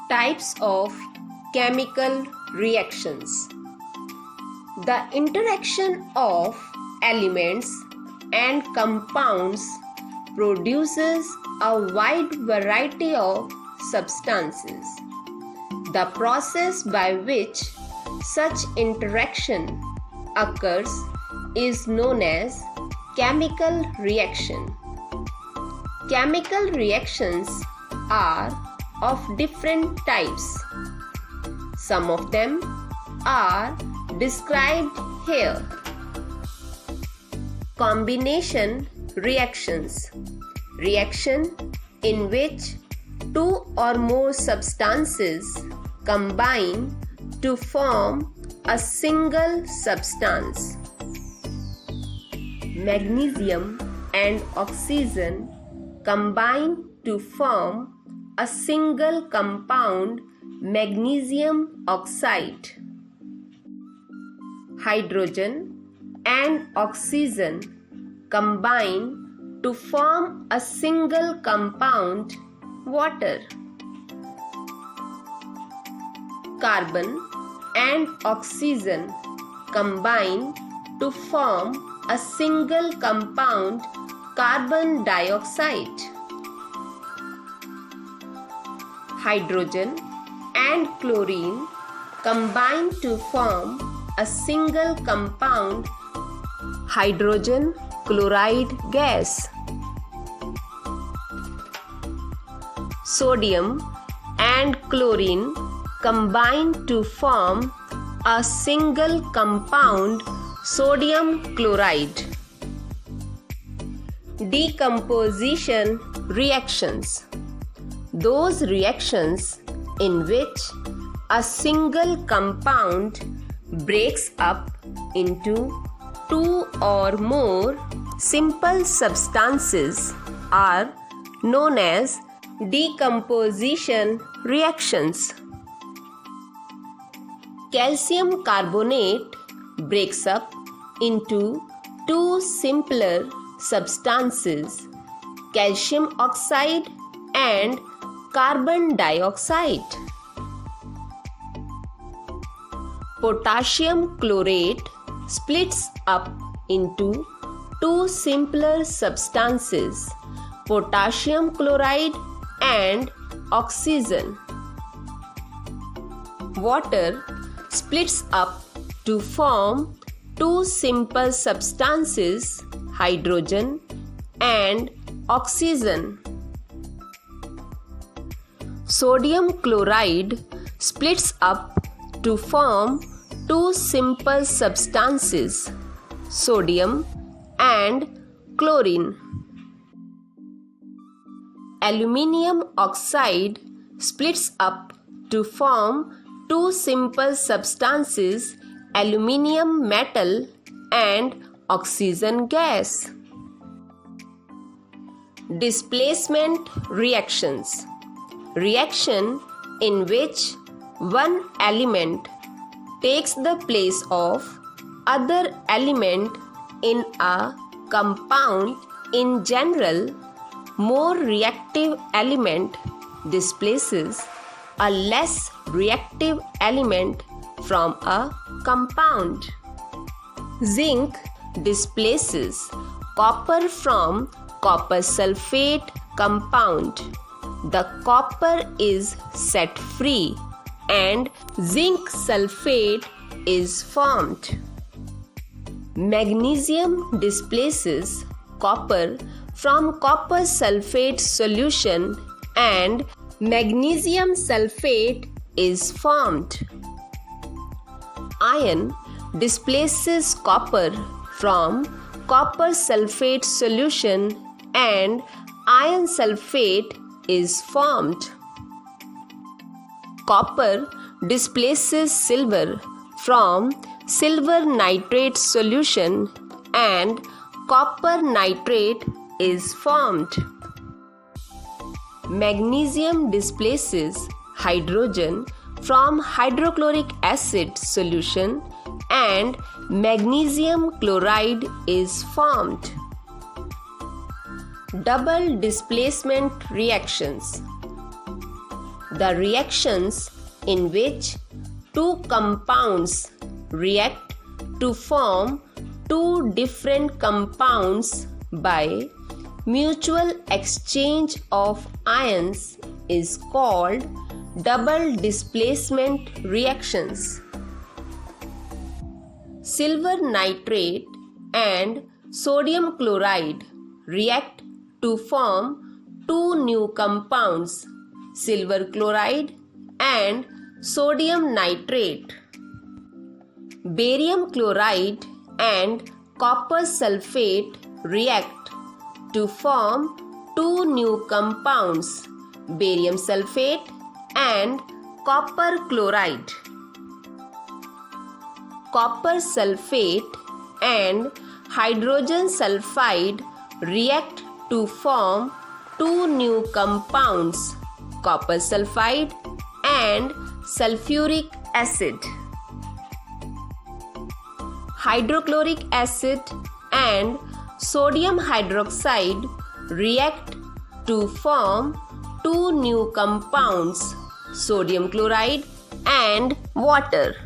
Types of chemical reactions. The interaction of elements and compounds produces a wide variety of substances. The process by which such interaction occurs is known as chemical reaction. Chemical reactions are of different types. Some of them are described here. Combination reactions. Reaction in which two or more substances combine to form a single substance. Magnesium and oxygen combine to form a single compound, magnesium oxide. Hydrogen and oxygen combine to form a single compound, water. Carbon and oxygen combine to form a single compound, carbon dioxide. Hydrogen and chlorine combine to form a single compound, hydrogen chloride gas. Sodium and chlorine combine to form a single compound, sodium chloride. Decomposition reactions. Those reactions in which a single compound breaks up into two or more simple substances are known as decomposition reactions. Calcium carbonate breaks up into two simpler substances, calcium oxide and carbon dioxide. Potassium chlorate splits up into two simpler substances, potassium chloride and oxygen. Water splits up to form two simple substances, hydrogen and oxygen. Sodium chloride splits up to form two simple substances, sodium and chlorine. Aluminium oxide splits up to form two simple substances, aluminium metal and oxygen gas. Displacement reactions. Reaction in which one element takes the place of other element in a compound. In general, more reactive element displaces a less reactive element from a compound. Zinc displaces copper from copper sulfate compound. The copper is set free and zinc sulfate is formed. Magnesium displaces copper from copper sulfate solution and magnesium sulfate is formed. Iron displaces copper from copper sulfate solution and iron sulfate is formed. Copper displaces silver from silver nitrate solution and copper nitrate is formed. Magnesium displaces hydrogen from hydrochloric acid solution and magnesium chloride is formed. Double displacement reactions. the reactions in which two compounds react to form two different compounds by mutual exchange of ions is called double displacement reactions. Silver nitrate and sodium chloride react to form two new compounds, silver chloride and sodium nitrate. Barium chloride and copper sulfate react to form two new compounds, barium sulfate and copper chloride. Copper sulfate and hydrogen sulfide react to form two new compounds, copper sulfide and sulfuric acid. Hydrochloric acid and sodium hydroxide react to form two new compounds, sodium chloride and water.